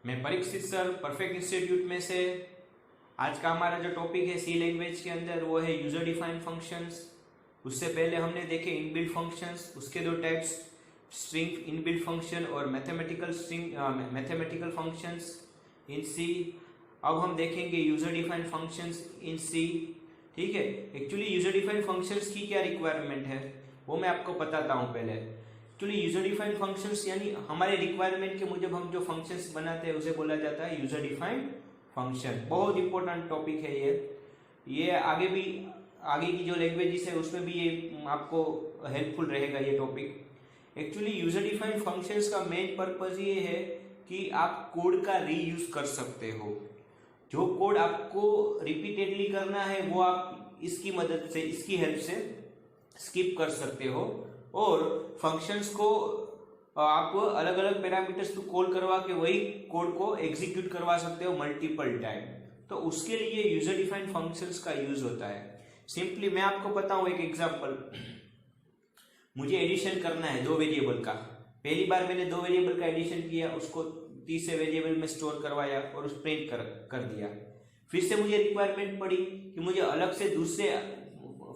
मैं Parikshit sir perfect institute में से। आज का हमारा जो टॉपिक है सी लैंग्वेज के अंदर वो है यूजर डिफाइंड फंक्शंस। उससे पहले हमने देखे इनबिल्ट फंक्शंस, उसके दो टाइप्स, स्ट्रिंग इनबिल्ट फंक्शन और मैथमेटिकल फंक्शंस इन सी। अब हम देखेंगे यूजर डिफाइंड फंक्शंस इन सी। ठीक है, एक्चुअली यूजर डिफाइंड फंक्शंस की क्या रिक्वायरमेंट है वो मैं आपको बताता हूँ पहले। एक्चुअली यूजर डिफाइंड फंक्शंस यानी हमारे रिक्वायरमेंट के मुजब हम जो फंक्शंस बनाते हैं उसे बोला जाता है यूजर डिफाइंड फंक्शन। बहुत इंपॉर्टेंट टॉपिक है ये आगे की जो लैंग्वेजेस है उसमें भी ये आपको हेल्पफुल रहेगा ये topic. Actually user defined functions का मेन पर्पज ये है कि आप कोड का रीयूज कर सकते हो। जो कोड आपको रिपीटेडली करना है वो आप इसकी मदद से, इसकी हेल्प से स्किप कर सकते हो और फंक्शंस को आप अलग अलग पैरामीटर्स को कॉल करवा के वही कोड को एग्जीक्यूट करवा सकते हो मल्टीपल टाइम। तो उसके लिए यूजर डिफाइंड फंक्शंस का यूज होता है। सिंपली मैं आपको बताऊं एक एग्जांपल। मुझे एडिशन करना है दो वेरिएबल का। पहली बार मैंने दो वेरिएबल का एडिशन किया, उसको तीसरे वेरिएबल में स्टोर करवाया और उस प्रिंट कर दिया। फिर से मुझे रिक्वायरमेंट पड़ी कि मुझे अलग से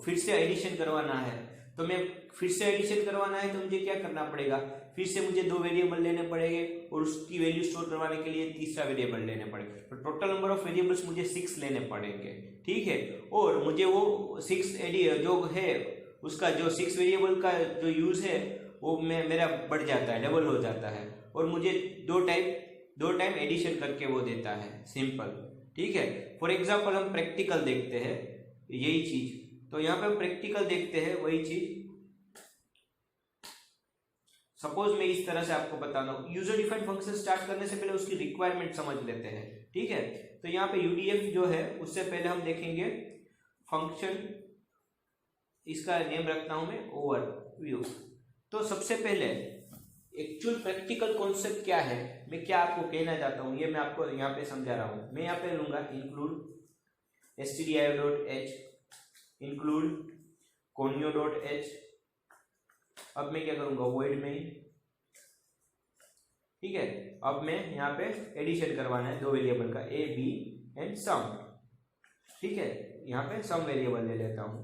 फिर से एडिशन करवाना है। तो मैं फिर से एडिशन करवाना है तो मुझे क्या करना पड़ेगा, फिर से मुझे दो वेरिएबल लेने पड़ेंगे और उसकी वैल्यू स्टोर करवाने के लिए तीसरा वेरिएबल लेने पड़ेगा। तो टोटल नंबर ऑफ वेरिएबल्स मुझे 6 लेने पड़ेंगे। ठीक है, और मुझे वो 6 जो है उसका जो 6 वेरिएबल का जो यूज है वो मेरा बढ़ जाता है, डबल हो जाता है और मुझे दो टाइम एडिशन करके वो देता है। सिंपल। ठीक है, फॉर एग्जाम्पल हम प्रैक्टिकल देखते हैं यही चीज। तो यहाँ पे हम प्रैक्टिकल देखते हैं वही चीज। सपोज मैं इस तरह से आपको बता रहा हूं। यूजर डिफाइंड फंक्शन स्टार्ट करने से पहले उसकी रिक्वायरमेंट समझ लेते हैं। ठीक है, तो यहाँ पे यूडीएफ जो है उससे पहले हम देखेंगे फंक्शन, इसका नेम रखता हूं मैं ओवरव्यू। तो सबसे पहले एक्चुअल प्रैक्टिकल कॉन्सेप्ट क्या है, मैं क्या आपको कहना चाहता हूं, ये मैं आपको यहाँ पे समझा रहा हूं। मैं यहाँ पे लूंगा इंक्लूड stdio.h, इंक्लूड conio.h। अब मैं क्या करूंगा वॉइड में। ठीक है, अब मैं यहाँ पे एडिशन करवाना है दो वेरिएबल का a b एंड सम। ठीक है, यहाँ पे सम वेरिएबल ले लेता हूँ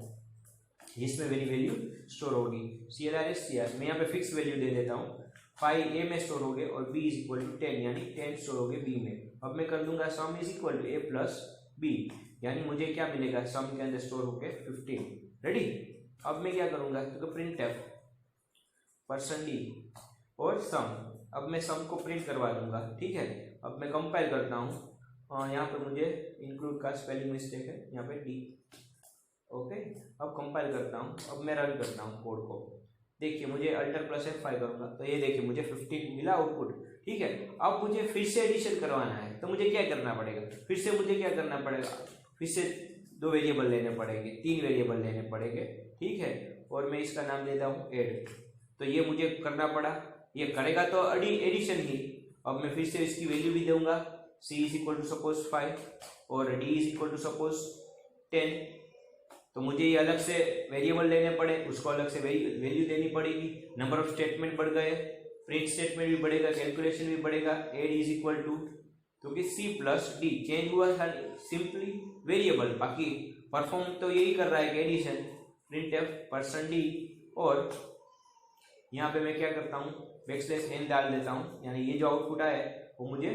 जिसमें मेरी वैल्यू स्टोर होगी CLR मैं यहाँ पे फिक्स वैल्यू दे देता हूँ। 5 a में स्टोर हो गए और b इज इक्वल टू 10 यानी 10 स्टोर हो गए b में। अब मैं कर दूंगा sum is equal to a plus b यानी मुझे क्या मिलेगा, सम के अंदर स्टोर होके 15। रेडी। अब मैं क्या करूंगा, तो प्रिंट एफ %d और सम। अब मैं सम को प्रिंट करवा दूंगा। ठीक है, अब मैं कंपाइल करता हूँ। यहाँ पे मुझे इंक्लूड का स्पेलिंग मिस्टेक है, यहाँ पे d। ओके, अब कंपाइल करता हूँ। अब मैं रन करता हूँ कोड को। देखिए मुझे अल्टर प्लस F5 करूंगा तो ये देखिए मुझे 15 मिला आउटपुट। ठीक है, अब मुझे फिर से एडिशन करवाना है तो मुझे क्या करना पड़ेगा, फिर से मुझे क्या करना पड़ेगा, फिर से दो वेरिएबल लेने पड़ेंगे, 3 वेरिएबल लेने पड़ेंगे। ठीक है, और मैं इसका नाम देता हूँ एड। तो ये मुझे करना पड़ा, ये करेगा तो एडिशन ही। अब मैं फिर से इसकी वैल्यू भी दूंगा, c is equal to suppose 5 और d is equal to suppose 10। तो मुझे ये अलग से वेरिएबल लेने पड़े, उसको अलग से वैल्यू देनी पड़ेगी। नंबर ऑफ स्टेटमेंट बढ़ गए, प्रिंट स्टेटमेंट भी बढ़ेगा, कैलकुलेशन भी बढ़ेगा। एड इज इक्वल टू, क्योंकि c प्लस d चेंज हुआ था सिंपली वेरिएबल, बाकी परफॉर्म तो यही कर रहा है कि एडिशन। प्रिंट एफ %d और यहाँ पे मैं क्या करता हूँ \n डाल देता हूँ, यानी ये जो आउटपुट आया वो मुझे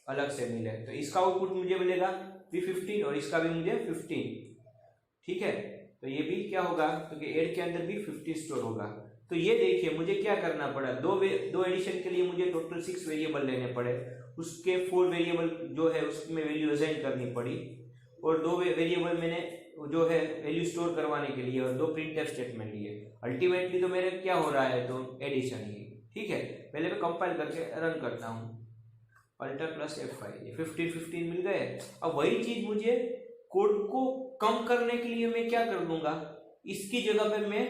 अलग से मिले। तो इसका आउटपुट मुझे मिलेगा भी 15 और इसका भी मुझे 15। ठीक है, तो ये भी क्या होगा, क्योंकि एड के अंदर भी 50 स्टोर होगा। तो ये देखिए मुझे क्या करना पड़ा, दो एडिशन के लिए मुझे टोटल 6 वेरिएबल लेने पड़े, उसके 4 वेरिएबल जो है उसमें वैल्यू असाइन करनी पड़ी और 2 वेरिएबल मैंने जो है वैल्यू स्टोर करवाने के लिए और 2 प्रिंटफ स्टेटमेंट लिए। अल्टीमेटली तो मेरे क्या हो रहा है, तो एडिशन ही। ठीक है, पहले मैं कंपाइल करके रन करता हूँ, अल्टर प्लस F5, ये 15 मिल गए। अब वही चीज मुझे कोड को कम करने के लिए मैं क्या कर दूंगा, इसकी जगह पे मैं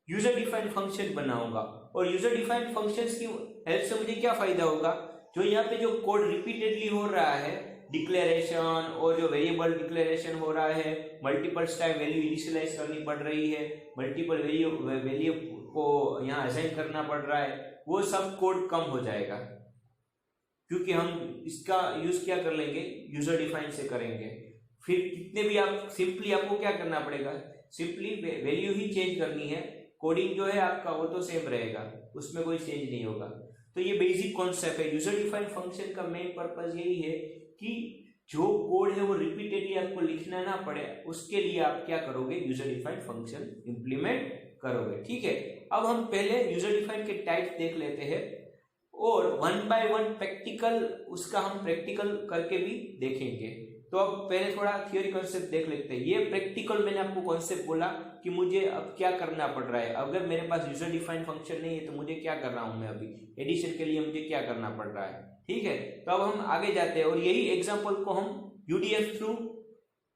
यूजर डिफाइंड फंक्शन बनाऊंगा और यूजर डिफाइंड फंक्शंस की हेल्प से मुझे क्या फायदा होगा, जो यहाँ पे जो कोड रिपीटेडली हो रहा है, डिक्लेरेशन और जो वेरिएबल डिक्लेरेशन हो रहा है, मल्टीपल टाइम वैल्यू इनिशियलाइज करनी पड़ रही है, मल्टीपल वैल्यू को यहाँ असाइन करना पड़ रहा है, वो सब कोड कम हो जाएगा। क्योंकि हम इसका यूज क्या कर लेंगे, यूजर डिफाइन से करेंगे। फिर कितने भी आप सिंपली आपको क्या करना पड़ेगा, सिंपली वैल्यू ही चेंज करनी है, कोडिंग जो है आपका वो तो सेम रहेगा, उसमें कोई चेंज नहीं होगा। तो ये बेसिक कॉन्सेप्ट है। यूजर डिफाइंड फंक्शन का मेन पर्पज यही है कि जो कोड है वो रिपीटेडली आपको लिखना ना पड़े, उसके लिए आप क्या करोगे, यूजर डिफाइंड फंक्शन इंप्लीमेंट करोगे। ठीक है, अब हम पहले यूजर डिफाइंड के टाइप्स देख लेते हैं और वन बाय वन प्रैक्टिकल उसका हम प्रैक्टिकल करके भी देखेंगे। तो अब पहले थोड़ा थियोरी कॉन्सेप्ट देख लेते हैं। ये प्रैक्टिकल मैंने आपको कॉन्सेप्ट बोला कि मुझे अब क्या करना पड़ रहा है, अगर मेरे पास यूजर डिफाइंड फंक्शन नहीं है तो मुझे क्या कर रहा हूं मैं, अभी एडिशन के लिए मुझे क्या करना पड़ रहा है। ठीक है, तो अब हम आगे जाते हैं और यही एग्जाम्पल को हम यूडीएफ थ्रू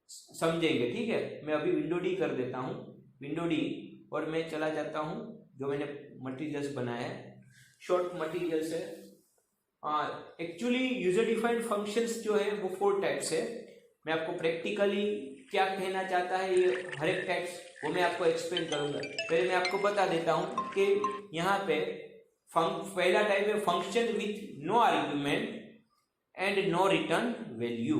समझेंगे। ठीक है, मैं अभी विंडो डी कर देता हूं, विंडो डी, और मैं चला जाता हूं जो मैंने मटेरियल्स बनाया है, शॉर्ट मटेरियल्स है। एक्चुअली यूजर डिफाइंड फंक्शंस जो है वो 4 टाइप्स है। मैं आपको प्रैक्टिकली क्या कहना चाहता है ये हर एक टाइप्स वो मैं आपको एक्सप्लेन करूंगा। पहले मैं आपको बता देता हूं कि यहाँ पे पहला टाइप है function with no argument and no return value.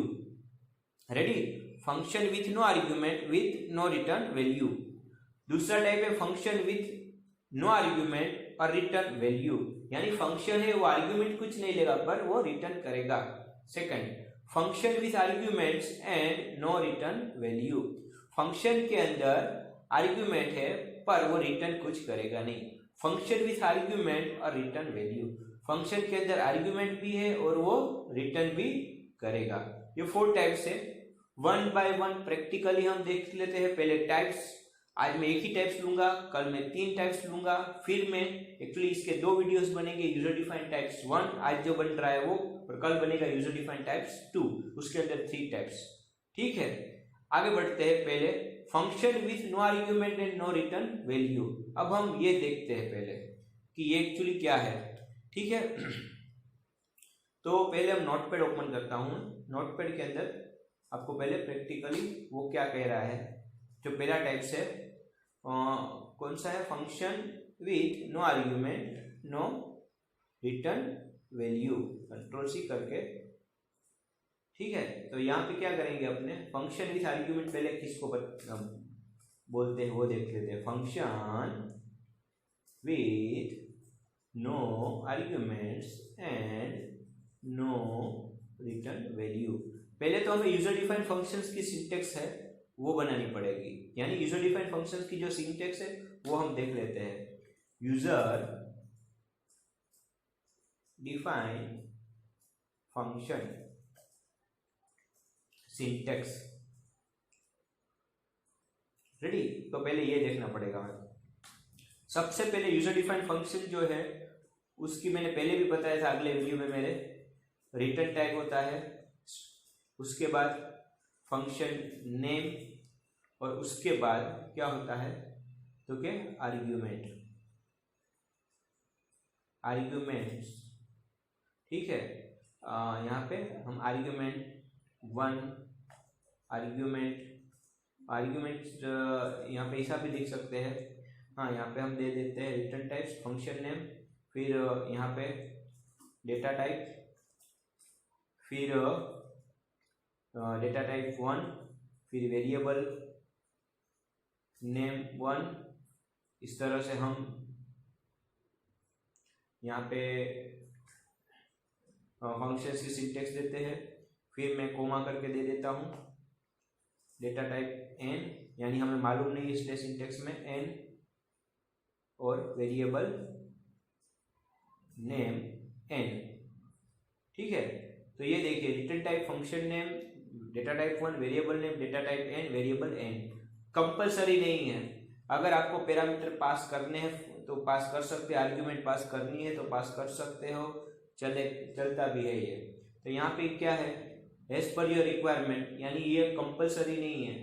Ready, function with no argument with no return value. दूसरा टाइप है फंक्शन विथ नो आर्ग्यूमेंट और रिटर्न वैल्यू, यानी फंक्शन है वो आर्ग्यूमेंट कुछ नहीं लेगा पर वो रिटर्न करेगा। Second, function with arguments and no return value, function के अंदर आर्ग्यूमेंट है पर वो रिटर्न कुछ करेगा नहीं। फंक्शन विथ आर्ग्यूमेंट और रिटर्न वैल्यू, फंक्शन के अंदर आर्ग्यूमेंट भी है और वो रिटर्न भी करेगा। ये 4 टाइप्स है। वन बाय वन प्रैक्टिकली हम देख लेते हैं। पहले टाइप्स, आज मैं एक ही टाइप्स लूंगा, कल मैं 3 टाइप्स लूंगा, फिर मैं एक्चुअली इसके 2 वीडियोस बनेंगे, यूजर डिफाइंड टाइप्स 1 आज जो बन रहा है वो, और कल बनेगा यूजर डिफाइंड टाइप्स 2, उसके अंदर 3 टाइप्स। ठीक है, आगे बढ़ते हैं। पहले function with no argument and no return value. अब हम ये देखते हैं पहले कि ये एक्चुअली क्या है। ठीक है, तो पहले हम नोटपैड ओपन करता हूं। नोटपैड के अंदर आपको पहले प्रैक्टिकली वो क्या कह रहा है। जो पहला टाइप्स है कौन सा है, function with no argument no return value, control c करके। ठीक है, तो यहाँ पे क्या करेंगे, अपने फंक्शन विथ आर्ग्यूमेंट पहले किसको बोलते हैं वो देख लेते हैं। Function with no arguments and no return value. पहले तो हमें यूजर डिफाइंड फंक्शंस की सिंटेक्स है वो बनानी पड़ेगी, यानी यूजर डिफाइंड फंक्शंस की जो सिंटेक्स है वो हम देख लेते हैं। User defined function syntax, ready. तो पहले ये देखना पड़ेगा हमें। सबसे पहले यूजर डिफाइंड फंक्शन जो है उसकी मैंने पहले भी बताया था अगले वीडियो में मेरे, रिटर्न टैग होता है, उसके बाद फंक्शन नेम, और उसके बाद क्या होता है तो क्या, आर्ग्यूमेंट्स। ठीक है, यहाँ पे हम आर्ग्यूमेंट 1, आर्ग्यूमेंट यहाँ पे ऐसा भी लिख सकते हैं। हाँ, यहाँ पे हम दे देते हैं रिटर्न टाइप्स, फंक्शन नेम, फिर यहाँ पे डेटा टाइप, फिर डेटा टाइप 1, फिर वेरिएबल नेम 1। इस तरह से हम यहाँ पे फंक्शन की सिंटेक्स देते हैं। फिर मैं कोमा करके दे देता हूँ डेटा टाइप n, यानी हमें मालूम नहीं इसलिए सिंटेक्स में n, और वेरिएबल नेम n। ठीक है, तो ये देखिए return type, function name, data type 1, variable name, data type n, variable n। Compulsory नहीं है, अगर आपको पैरामीटर पास करने हैं तो पास कर सकते हैं, आर्ग्यूमेंट पास करनी है तो पास कर सकते हो, चलता भी है ये। तो यहाँ पे क्या है, एज पर योर रिक्वायरमेंट, यानी ये कंपलसरी नहीं है।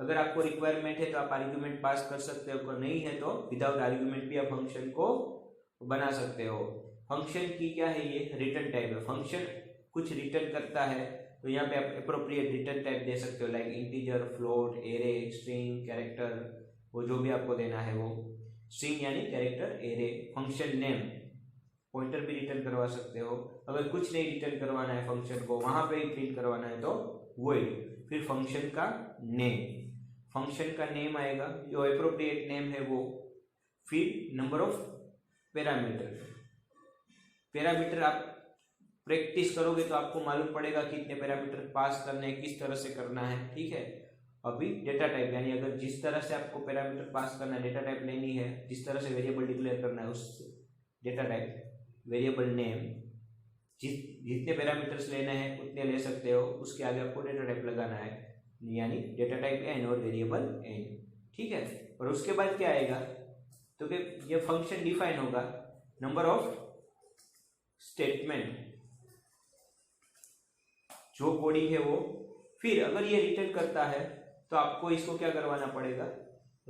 अगर आपको रिक्वायरमेंट है तो आप आर्ग्यूमेंट पास कर सकते हो, अगर नहीं है तो विदाउट आर्ग्यूमेंट भी आप फंक्शन को बना सकते हो। फंक्शन की क्या है, ये रिटर्न टाइप है। फंक्शन कुछ रिटर्न करता है तो यहाँ पे आप अप्रोप्रिएट रिटर्न टाइप दे सकते हो, like integer, float, array, string, character, वो जो भी आपको देना है वो। स्ट्रिंग यानी character, array. Function name pointer भी रिटर्न करवा सकते हो। अगर कुछ नहीं रिटर्न करवाना है फंक्शन को, वहां पे ही प्रिंट करवाना है तो वॉइड। फिर फंक्शन का नेम, फंक्शन का नेम आएगा, जो एप्रोप्रिएट नेम है वो। फिर नंबर ऑफ पैरामीटर, पैरामीटर आप प्रैक्टिस करोगे तो आपको मालूम पड़ेगा कितने पैरामीटर पास करने हैं, किस तरह से करना है, ठीक है। अभी डेटा टाइप, यानी अगर जिस तरह से आपको पैरामीटर पास करना है, डेटा टाइप लेनी है, जिस तरह से वेरिएबल डिक्लेयर करना है, उस डेटा टाइप, वेरिएबल नेम, जितने पैरामीटर्स लेने हैं उतने ले सकते हो। उसके आगे आपको डेटा टाइप लगाना है, यानी डेटा टाइप एन और वेरिएबल एन, ठीक है। और उसके बाद क्या आएगा, तो कि ये फंक्शन डिफाइन होगा। नंबर ऑफ स्टेटमेंट, जो बॉडी है वो। फिर अगर ये रिटर्न करता है तो आपको इसको क्या करवाना पड़ेगा,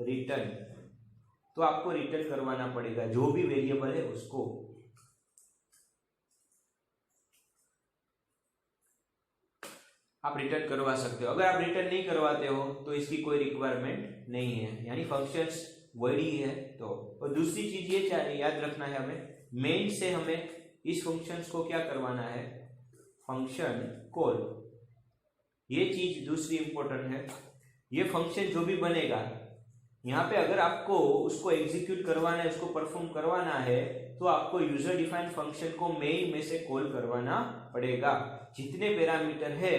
रिटर्न। तो आपको रिटर्न करवाना पड़ेगा जो भी वेरिएबल है उसको। आप रिटर्न करवा सकते हो। अगर आप रिटर्न नहीं करवाते हो तो इसकी कोई रिक्वायरमेंट नहीं है, यानी फंक्शंस वही है। तो और दूसरी चीज ये याद रखना है हमें, मेन से हमें इस फंक्शंस को क्या करवाना है, फंक्शन कॉल। ये चीज दूसरी इंपॉर्टेंट है। ये फंक्शन जो भी बनेगा यहाँ पे, अगर आपको उसको एग्जीक्यूट करवाना है, उसको परफॉर्म करवाना है, तो आपको यूजर डिफाइंड फंक्शन को मेन में से कॉल करवाना पड़ेगा। जितने पैरामीटर है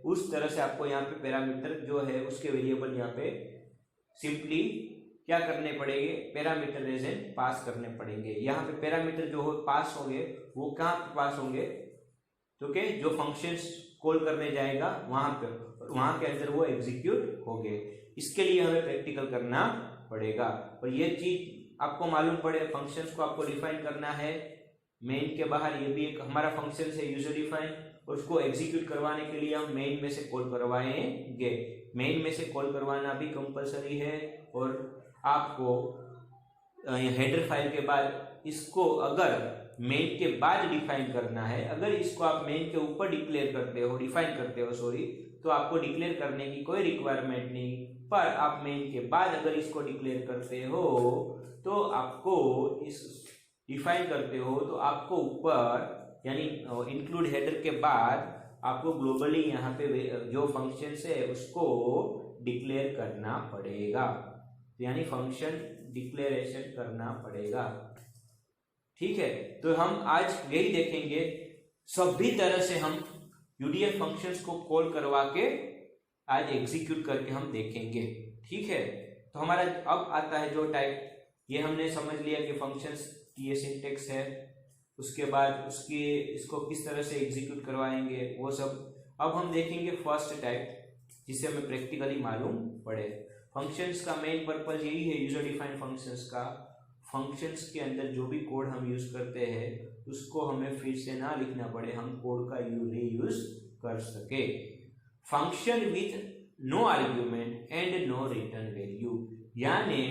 उस तरह से आपको यहाँ पे पैरामीटर जो है उसके वेरिएबल यहाँ पे सिंपली क्या करने पड़ेंगे, पैरामीटर एजेंट पास करने पड़ेंगे। यहाँ पे पैरामीटर जो हो पास होंगे वो कहाँ पे पास होंगे, तो कि जो फंक्शंस कॉल करने जाएगा वहां पे, वहां के अंदर वो एग्जीक्यूट होंगे। इसके लिए हमें प्रैक्टिकल करना पड़ेगा। और ये चीज आपको मालूम पड़े, फंक्शंस को आपको डिफाइन करना है मेन के बाहर। ये भी एक हमारा फंक्शन है यूजर डिफाइन, और उसको एग्जीक्यूट करवाने के लिए हम मेन में से कॉल करवाएंगे। मेन में से कॉल करवाना भी कंपलसरी है। और आपको हेडर फाइल के बाद इसको अगर मेन के बाद डिफाइन करना है, अगर इसको आप मेन के ऊपर डिक्लेयर करते हो, डिफाइन करते हो सॉरी, तो आपको डिक्लेयर करने की कोई रिक्वायरमेंट नहीं। पर आप मेन के बाद अगर इसको डिक्लेयर करते हो तो आपको इस डिफाइन करते हो तो आपको ऊपर यानी इंक्लूड हेडर के बाद आपको ग्लोबली यहाँ पे जो फंक्शन है उसको डिक्लेयर करना पड़ेगा, यानी फंक्शन डिक्लेरेशन करना पड़ेगा, ठीक है। तो हम आज यही देखेंगे, सभी तरह से हम यूडीएफ फंक्शंस को कॉल करवा के आज एग्जीक्यूट करके हम देखेंगे, ठीक है। तो हमारा अब आता है जो टाइप, ये हमने समझ लिया कि फंक्शंस की ये सिंटेक्स है, उसके बाद उसकी इसको किस तरह से एग्जीक्यूट करवाएंगे वो सब। अब हम देखेंगे फर्स्ट टाइप, जिसे हमें प्रैक्टिकली मालूम पड़े। फंक्शंस का मेन पर्पज यही है यूजर डिफाइंड फंक्शंस का। फंक्शंस के अंदर जो भी कोड हम यूज करते हैं उसको हमें फिर से ना लिखना पड़े, हम कोड का रीयूज कर सके। Function with no argument and no return value, यानी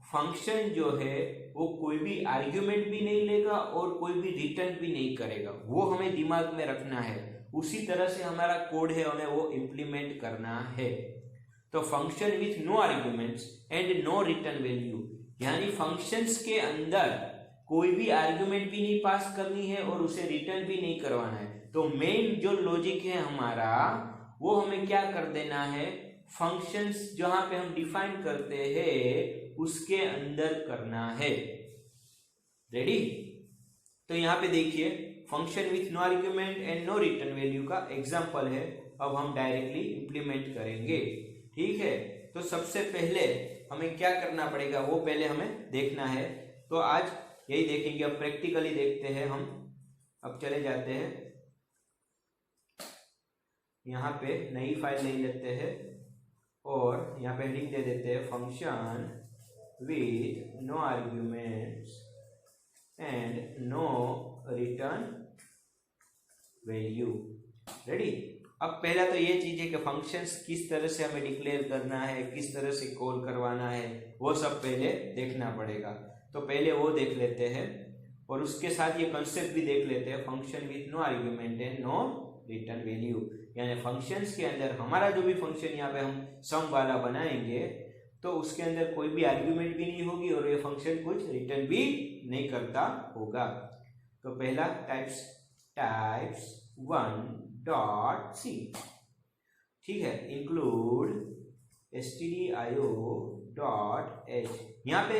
फंक्शन जो है वो कोई भी आर्ग्यूमेंट भी नहीं लेगा और कोई भी रिटर्न भी नहीं करेगा, वो हमें दिमाग में रखना है। उसी तरह से हमारा कोड है, हमें वो इम्प्लीमेंट करना है। तो function with no arguments and no return value, यानी फंक्शंस के अंदर कोई भी आर्ग्यूमेंट भी नहीं पास करनी है और उसे रिटर्न भी नहीं करवाना है। तो मेन जो लॉजिक है हमारा, वो हमें क्या कर देना है, फंक्शंस जहां पे हम डिफाइन करते हैं उसके अंदर करना है। रेडी? तो यहां पे देखिए, function with no argument and no return value का एग्जांपल है। अब हम डायरेक्टली इंप्लीमेंट करेंगे, ठीक है। तो सबसे पहले हमें क्या करना पड़ेगा वो पहले हमें देखना है। तो आज यही देखेंगे, अब प्रैक्टिकली देखते हैं हम। अब चले जाते हैं, यहाँ पे नई फाइल ले लेते हैं और यहाँ पे हेडिंग दे देते हैं function with no arguments and no return value. Ready? अब पहला तो ये चीज है कि फंक्शंस किस तरह से हमें डिक्लेयर करना है, किस तरह से कॉल करवाना है, वो सब पहले देखना पड़ेगा। तो पहले वो देख लेते हैं और उसके साथ ये कंसेप्ट भी देख लेते हैं, function with no argument and no return value. यानी फंक्शंस के अंदर हमारा जो भी फंक्शन यहाँ पे हम सम वाला बनाएंगे तो उसके अंदर कोई भी आर्ग्यूमेंट भी नहीं होगी और ये फंक्शन कुछ रिटर्न भी नहीं करता होगा। तो पहला टाइप्स 1.c, ठीक है, इंक्लूड stdio.h। यहाँ पे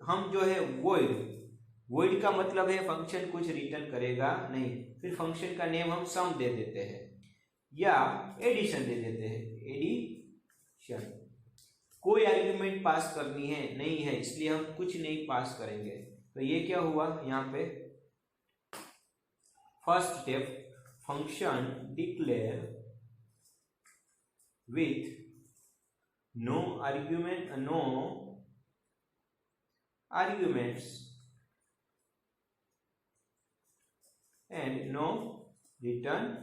हम जो है वॉइड का मतलब है फंक्शन कुछ रिटर्न करेगा नहीं, फिर फंक्शन का नेम हम सम दे देते हैं या एडिशन दे देते हैं, एडिशन। कोई आर्ग्यूमेंट पास करनी है नहीं है, इसलिए हम कुछ नहीं पास करेंगे। तो ये क्या हुआ यहाँ पे, first step, function declare with no arguments and no return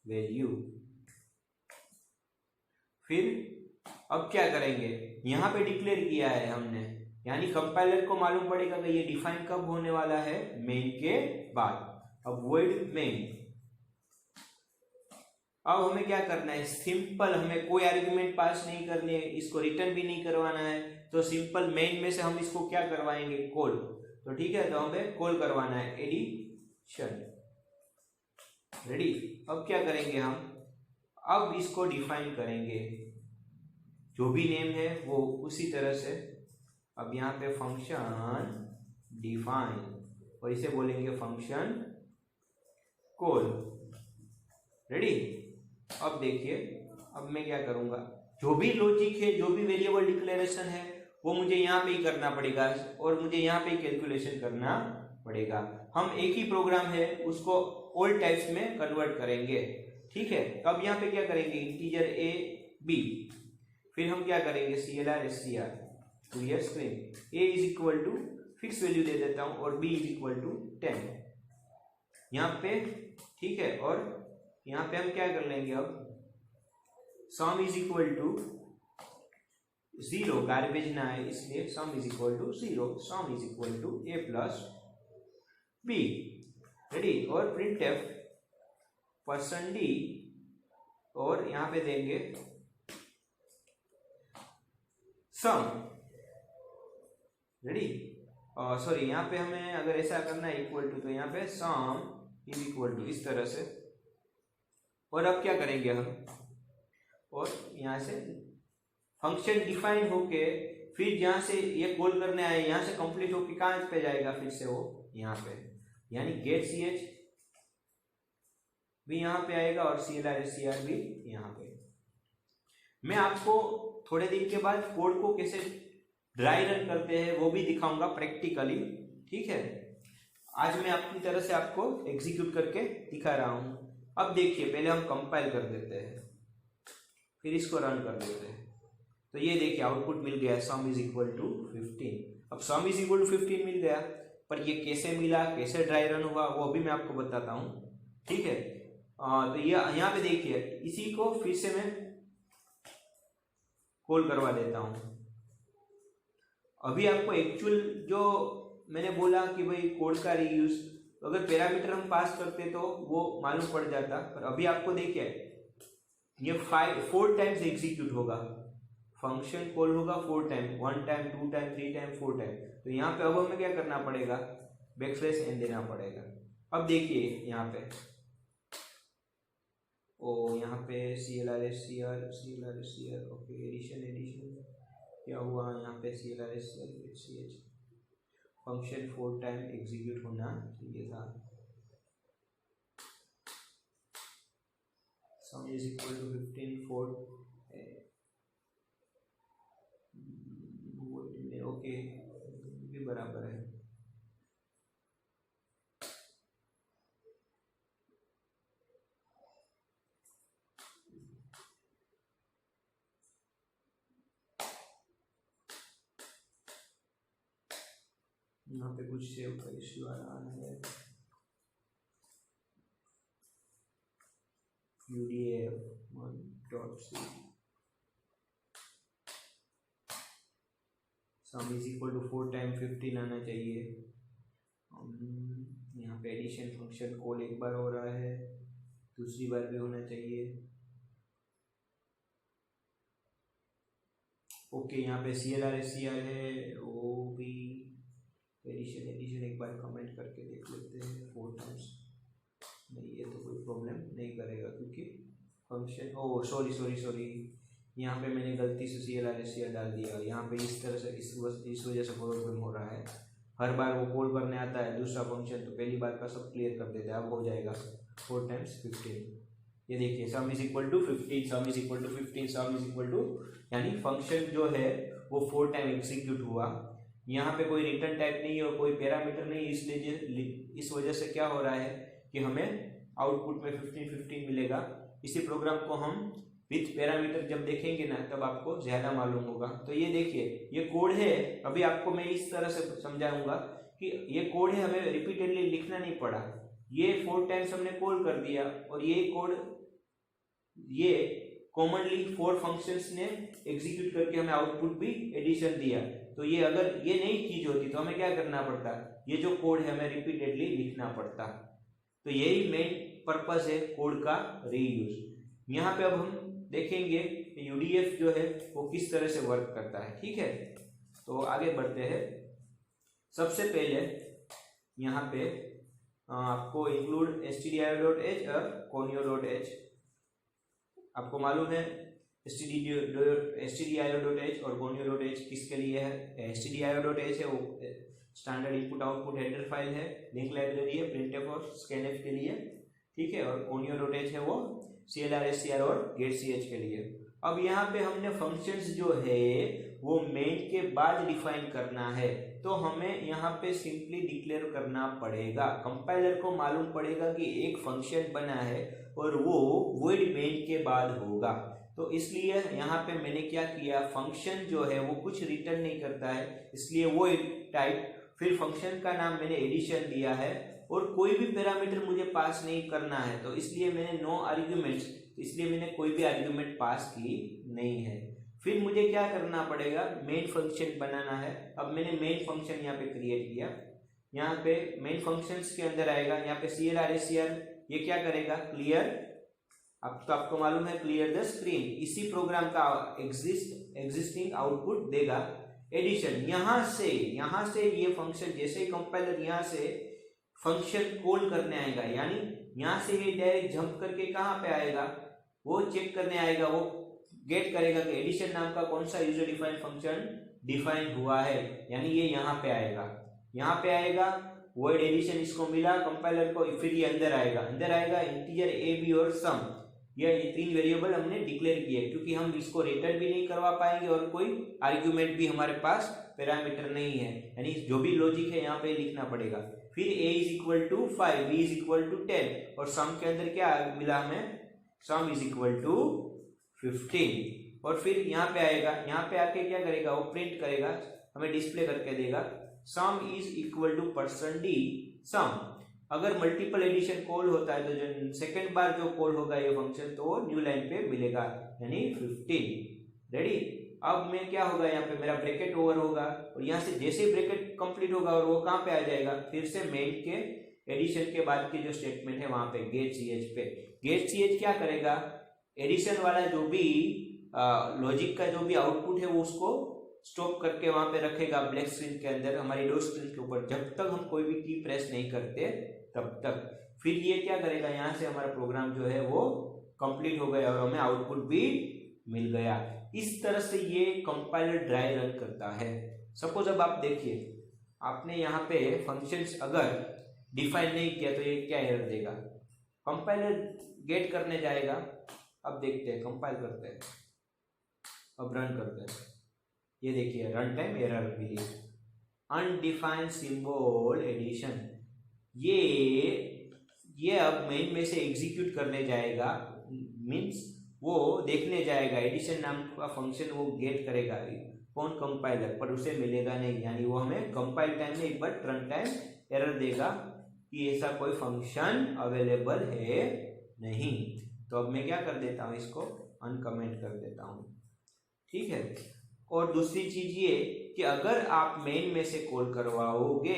value। फिर अब क्या करेंगे, यहां पे डिक्लेयर किया है हमने, यानी कंपाइलर को मालूम पड़ेगा कि ये डिफाइन कब होने वाला है, मेन के बाद। अब वॉइड मेन, अब हमें क्या करना है, सिंपल, हमें कोई आर्गुमेंट पास नहीं करनी है, इसको रिटर्न भी नहीं करवाना है, तो सिंपल मेन में से हम इसको क्या करवाएंगे, कॉल। तो ठीक है, तो हमें कॉल करवाना है, एडिशन। रेडी। अब क्या करेंगे हम, अब इसको डिफाइन करेंगे, जो भी नेम है वो उसी तरह से। अब यहाँ पे फंक्शन डिफाइन, और इसे बोलेंगे फंक्शन कॉल। रेडी। अब देखिए, अब मैं क्या करूंगा, जो भी लॉजिक है, जो भी वेरिएबल डिक्लेरेशन है, वो मुझे यहाँ पे ही करना पड़ेगा, और मुझे यहाँ पे ही कैलकुलेशन करना पड़ेगा। हम एक ही प्रोग्राम है उसको ऑल टाइप्स में कन्वर्ट करेंगे, ठीक है। तो अब यहाँ पे क्या करेंगे, इंटीजर ए बी, फिर हम क्या करेंगे, CLR SCR, clear screen. A is equal to fix value दे देता हूँ, और बी इज इक्वल टू 10 यहाँ पे, ठीक है। और यहाँ पे हम क्या कर लेंगे, अब sum is equal to 0, garbage ना है इसलिए sum is equal to 0, sum is equal to a plus b. Ready. और प्रिंटफ %d, और यहाँ पे देंगे सम। रेडी। सॉरी, यहाँ पे हमें अगर ऐसा करना है इक्वल टू, तो यहाँ पे सम इज इक्वल टू इस तरह से। और अब क्या करेंगे हम, और यहाँ से फंक्शन डिफाइन होके फिर जहाँ से ये कॉल करने आए, यहाँ से कंप्लीट होके कहाँ पे जाएगा, फिर से वो यहाँ पे, यानी गेट ch भी यहाँ पे आएगा, और CLR SCR भी यहाँ पे। मैं आपको थोड़े दिन के बाद कोड को कैसे ड्राई रन करते हैं वो भी दिखाऊंगा प्रैक्टिकली, ठीक है। आज मैं अपनी तरह से आपको एग्जीक्यूट करके दिखा रहा हूँ। अब देखिए, पहले हम कंपाइल कर देते हैं, फिर इसको रन कर देते हैं। तो ये देखिए आउटपुट मिल गया, सम इज इक्वल टू 15। अब सम इज इक्वल टू 15 मिल गया, पर ये कैसे मिला, कैसे ड्राई रन हुआ, वो भी मैं आपको बताता हूँ, ठीक है। तो ये यहाँ पे देखिए, इसी को फिर से मैं कॉल करवा देता हूँ। अभी आपको एक्चुअल जो मैंने बोला कि भाई कोड का रीयूज, अगर पैरामीटर हम पास करते तो वो मालूम पड़ जाता, पर अभी आपको देखिए ये 4 टाइम्स एग्जीक्यूट होगा, फंक्शन कॉल होगा 4 time, 1 time, 2 time, 3 time, 4 time. तो यहाँ पे अब हमें क्या करना पड़ेगा, \n देना पड़ेगा। अब देखिए यहाँ पे, यहाँ पे CLR SCR, ओके, एडिशन क्या हुआ, यहाँ पे CLR SCR function 4 time execute होना चाहिए था। Sum is equal to 15 4, okay, भी बराबर है। यहाँ पे कुछ सेव का इश्यू आ रहा है, udf1.c, sum is equal to 4 time 15 आना चाहिए। यहाँ पे एडिशन फंक्शन कॉल एक बार हो रहा है, दूसरी बार भी होना चाहिए। ओके, यहाँ पे CLR SCR है, वो भी, एडिशन एक बार कमेंट करके देख लेते हैं 4 टाइम्स। नहीं, ये तो कोई प्रॉब्लम नहीं करेगा क्योंकि फंक्शन, ओ सॉरी, यहाँ पे मैंने गलती से CLR डाल दिया। यहाँ पे इस तरह से इस वजह से प्रॉब्लम हो रहा है। हर बार वो कॉल करने आता है दूसरा फंक्शन, तो पहली बार का सब क्लियर कर देता है। अब हो जाएगा 4 टाइम्स 15। ये देखिए sum is equal to 15, sum is equal to 15, sum is equal to, यानी फंक्शन जो है वो 4 टाइम एग्जीक्यूट हुआ। यहाँ पे कोई रिटर्न टाइप नहीं है और कोई पैरामीटर नहीं, इसलिए इस वजह से क्या हो रहा है कि हमें आउटपुट में 15 मिलेगा। इसी प्रोग्राम को हम विथ पैरामीटर जब देखेंगे ना तब आपको ज्यादा मालूम होगा। तो ये देखिए ये कोड है, अभी आपको मैं इस तरह से समझाऊंगा कि ये कोड है, हमें रिपीटेडली लिखना नहीं पड़ा। ये 4 टाइम्स हमने कॉल कर दिया और ये कोड ये कॉमनली 4 फंक्शंस ने एग्जीक्यूट करके हमें आउटपुट भी एडिशन दिया। तो ये अगर ये नई चीज होती तो हमें क्या करना पड़ता, ये जो कोड है हमें रिपीटेडली लिखना पड़ता। तो यही मेन पर्पस है कोड का रीयूज। यहाँ पे अब हम देखेंगे कि UDF जो है वो किस तरह से वर्क करता है। ठीक है, तो आगे बढ़ते हैं। सबसे पहले यहाँ पे आपको इंक्लूड stdio.h और conio.h। आपको मालूम है stdio.h और conio.h किसके लिए है। stdio.h है वो standard input output header file है, लिंक लाइब्रेरी है printf और scanf के लिए। ठीक है, और conio.h है वो CLR और getch के लिए। अब यहाँ पे हमने फंक्शंस जो है वो मेन के बाद डिफाइन करना है, तो हमें यहाँ पे सिंपली डिक्लेयर करना पड़ेगा। कंपाइलर को मालूम पड़ेगा कि एक फंक्शन बना है और वो वॉइड मेन के बाद होगा। तो इसलिए यहाँ पे मैंने क्या किया, फंक्शन जो है वो कुछ रिटर्न नहीं करता है, इसलिए वॉइड टाइप, फिर फंक्शन का नाम मैंने एडिशन दिया है और कोई भी पैरामीटर मुझे पास नहीं करना है, तो इसलिए मैंने नो आर्ग्यूमेंट्स, इसलिए मैंने कोई भी आर्ग्यूमेंट पास की नहीं है। फिर मुझे क्या करना पड़ेगा, मेन फंक्शन बनाना है। अब मैंने मेन फंक्शन यहाँ पे क्रिएट किया। यहाँ पे मेन फंक्शंस के अंदर आएगा, यहाँ पे CLR ये क्या करेगा, क्लियर, अब तो आपको मालूम है क्लियर द स्क्रीन, इसी प्रोग्राम का एग्जिस्टिंग आउटपुट देगा। एडिशन, यहाँ से ये फंक्शन जैसे ही कंपाइलर यहाँ से फंक्शन कॉल करने आएगा, यानी यहाँ से ये डायरेक्ट जंप करके कहाँ पे आएगा, वो चेक करने आएगा, वो गेट करेगा कि एडिशन नाम का कौन सा यूजर डिफाइंड फंक्शन डिफाइन हुआ है, यानी ये यहाँ पे आएगा, वर्ड एडिशन इसको मिला कंपाइलर को। फिर ये अंदर आएगा इंटीजर a b और सम, ये 3 वेरिएबल हमने डिक्लेयर किए क्योंकि हम इसको रिटर्न भी नहीं करवा पाएंगे और कोई आर्ग्यूमेंट भी हमारे पास पैरामीटर नहीं है, यानी जो भी लॉजिक है यहाँ पे लिखना पड़ेगा। फिर a is equal to 5, b is equal to 10 और सम के अंदर क्या मिला हमें, सम इज इक्वल टू 15। और फिर यहाँ पे आएगा, यहाँ पे आके क्या करेगा, वो प्रिंट करेगा, हमें डिस्प्ले करके देगा sum is equal to %d sum. अगर मल्टीपल एडिशन कॉल होता है तो जो सेकंड बार जो कॉल होगा ये फंक्शन, तो न्यू लाइन पे मिलेगा, यानी 15। रेडी, अब मैं क्या होगा, यहाँ पे मेरा ब्रैकेट ओवर होगा और यहाँ से जैसे ब्रैकेट कंप्लीट होगा और वो कहाँ पे आ जाएगा, फिर से मेन के एडिशन के बाद की जो स्टेटमेंट है वहां पे getch पे। getch क्या करेगा, एडिशन वाला जो भी लॉजिक का जो भी आउटपुट है वो उसको स्टॉप करके वहां पे रखेगा ब्लैक स्क्रीन के अंदर, हमारी डो स्क्रीन के ऊपर, जब तक हम कोई भी की प्रेस नहीं करते तब तक। फिर ये क्या करेगा, यहाँ से हमारा प्रोग्राम जो है वो कंप्लीट हो गया और हमें आउटपुट भी मिल गया। इस तरह से ये कंपाइलर ड्राई रन करता है। सपोज अब आप देखिए, आपने यहाँ पे फंक्शंस अगर डिफाइन नहीं किया तो ये क्या एरर देगा, कंपाइलर गेट करने जाएगा। अब देखते हैं, कंपाइल करते हैं, अब रन करते हैं। ये देखिए रन टाइम एरर मिली, अनडिफाइंड सिंबल एडिशन। ये अब मेन में से एग्जीक्यूट करने जाएगा, मींस वो देखने जाएगा एडिशन नाम का फंक्शन, वो गेट करेगा कौन, कंपाइलर, पर उसे मिलेगा नहीं, यानी वो हमें कंपाइल टाइम में बट रन टाइम एरर देगा कि ऐसा कोई फंक्शन अवेलेबल है नहीं। तो अब मैं क्या कर देता हूँ, इसको अनकमेंट कर देता हूँ। ठीक है, और दूसरी चीज ये कि अगर आप मेन में से कॉल करवाओगे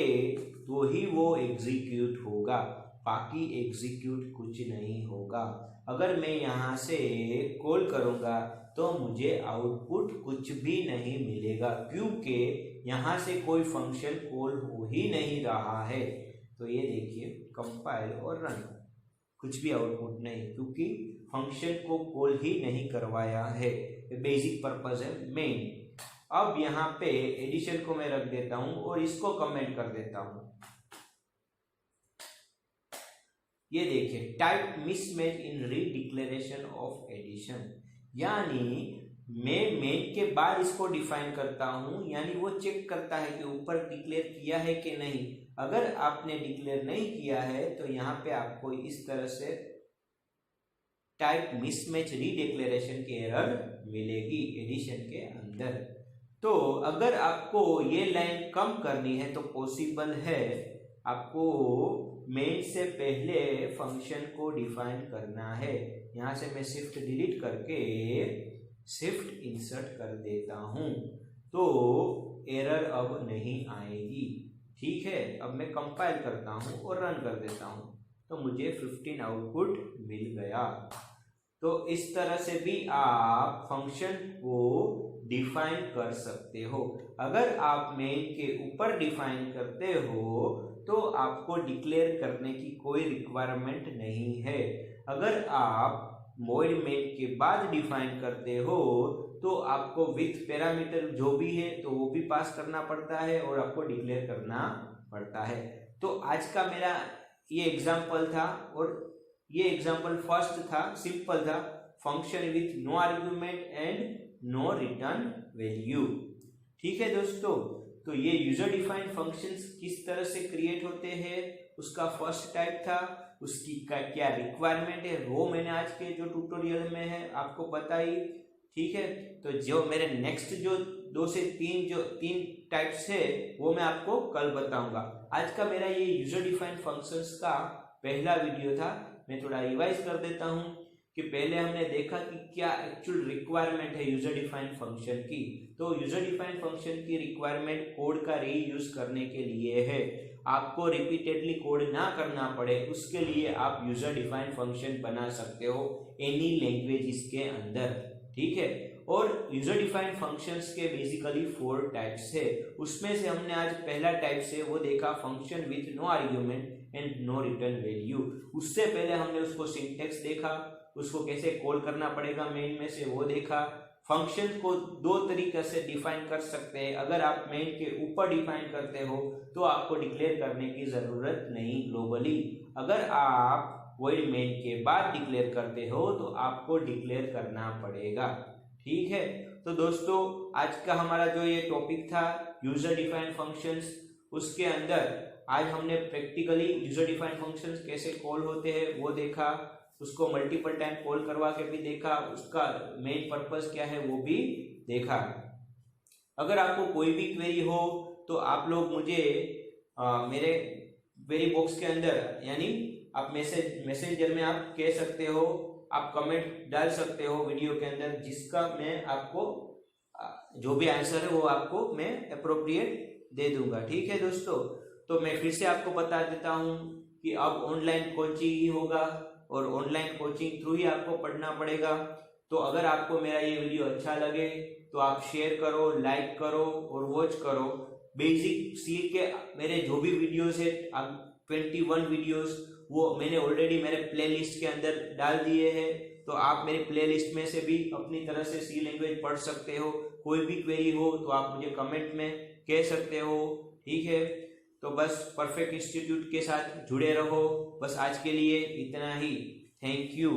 तो ही वो एग्जीक्यूट होगा, बाकी एग्जीक्यूट कुछ नहीं होगा। अगर मैं यहाँ से कॉल करूँगा तो मुझे आउटपुट कुछ भी नहीं मिलेगा, क्योंकि यहाँ से कोई फंक्शन कॉल हो ही नहीं रहा है। तो ये देखिए कंपाइल और रन, कुछ भी आउटपुट नहीं, क्योंकि फंक्शन को कॉल ही नहीं करवाया है। बेसिक पर्पस है मेन। अब यहाँ पे एडिशन को मैं रख देता हूं और इसको कमेंट कर देता हूं। ये देखिए type mismatch in redeclaration of addition, यानी मैं मेन के बाद इसको डिफाइन करता हूं, यानी वो चेक करता है कि ऊपर डिक्लेयर किया है कि नहीं। अगर आपने डिक्लेयर नहीं किया है तो यहाँ पे आपको इस तरह से टाइप मिसमैच रीडिक्लेरेशन की एरर मिलेगी एडिशन के अंदर। तो अगर आपको ये लाइन कम करनी है तो पॉसिबल है, आपको मेन से पहले फंक्शन को डिफाइन करना है। यहाँ से मैं शिफ्ट डिलीट करके शिफ्ट इंसर्ट कर देता हूँ, तो एरर अब नहीं आएगी। ठीक है, अब मैं कंपाइल करता हूँ और रन कर देता हूँ, तो मुझे 15 आउटपुट मिल गया। तो इस तरह से भी आप फंक्शन को डिफाइन कर सकते हो। अगर आप मेन के ऊपर डिफाइन करते हो तो आपको डिक्लेयर करने की कोई रिक्वायरमेंट नहीं है। अगर आप वॉइड मेन के बाद डिफाइन करते हो तो आपको विथ पैरामीटर जो भी है तो वो भी पास करना पड़ता है और आपको डिक्लेयर करना पड़ता है। तो आज का मेरा ये एग्जाम्पल था, और ये एग्जाम्पल फर्स्ट था, सिंपल था, function with no argument and no return value. ठीक है दोस्तों, तो ये यूजर डिफाइंड फंक्शंस किस तरह से क्रिएट होते हैं उसका फर्स्ट टाइप था। उसकी क्या रिक्वायरमेंट है वो मैंने आज के जो ट्यूटोरियल में है आपको बताई। ठीक है, तो जो मेरे नेक्स्ट जो 2 से 3 टाइप्स है वो मैं आपको कल बताऊंगा। आज का मेरा ये यूजर डिफाइंड फंक्शंस का पहला वीडियो था। मैं थोड़ा रिवाइज कर देता हूँ कि पहले हमने देखा कि क्या एक्चुअल रिक्वायरमेंट है यूजर डिफाइंड फंक्शन की। तो यूजर डिफाइंड फंक्शन की रिक्वायरमेंट कोड का रीयूज करने के लिए है, आपको रिपीटेडली कोड ना करना पड़े, उसके लिए आप यूजर डिफाइंड फंक्शन बना सकते हो एनी लैंग्वेज के अंदर। ठीक है, और यूजर डिफाइंड फंक्शंस के बेसिकली 4 टाइप्स है। उसमें से हमने आज पहला टाइप से वो देखा function with no argument and no return value. उससे पहले हमने उसको सिंटेक्स देखा, उसको कैसे कॉल करना पड़ेगा मेन में से वो देखा। फंक्शन को 2 तरीके से डिफाइन कर सकते हैं। अगर आप मेन के ऊपर डिफाइन करते हो तो आपको डिक्लेयर करने की जरूरत नहीं ग्लोबली। अगर आप वॉइड मेन के बाद डिक्लेयर करते हो तो आपको डिक्लेयर करना पड़ेगा। ठीक है, तो दोस्तों आज का हमारा जो ये टॉपिक था यूजर डिफाइंड फंक्शंस, उसके अंदर आज हमने प्रैक्टिकली यूजर डिफाइंड फंक्शंस कैसे कॉल होते हैं वो देखा, उसको मल्टीपल टाइम कॉल करवा के भी देखा, उसका मेन पर्पस क्या है वो भी देखा। अगर आपको कोई भी क्वेरी हो तो आप लोग मुझे मेरे क्वेरी बॉक्स के अंदर, यानी आप मैसेंजर में आप कह सकते हो, आप कमेंट डाल सकते हो वीडियो के अंदर, जिसका मैं आपको जो भी आंसर है वो आपको मैं अप्रोप्रिएट दे दूंगा। ठीक है दोस्तों, तो मैं फिर से आपको बता देता हूँ कि अब ऑनलाइन कोचिंग ही होगा और ऑनलाइन कोचिंग थ्रू ही आपको पढ़ना पड़ेगा। तो अगर आपको मेरा ये वीडियो अच्छा लगे तो आप शेयर करो, लाइक करो और वॉच करो। बेसिक सी के मेरे जो भी वीडियोस है, अब 21 वीडियोस वो मैंने ऑलरेडी मेरे प्लेलिस्ट के अंदर डाल दिए हैं, तो आप मेरे प्लेलिस्ट में से भी अपनी तरह से सी लैंग्वेज पढ़ सकते हो। कोई भी क्वेरी हो तो आप मुझे कमेंट में कह सकते हो। ठीक है, तो बस परफेक्ट इंस्टीट्यूट के साथ जुड़े रहो। बस आज के लिए इतना ही। Thank you.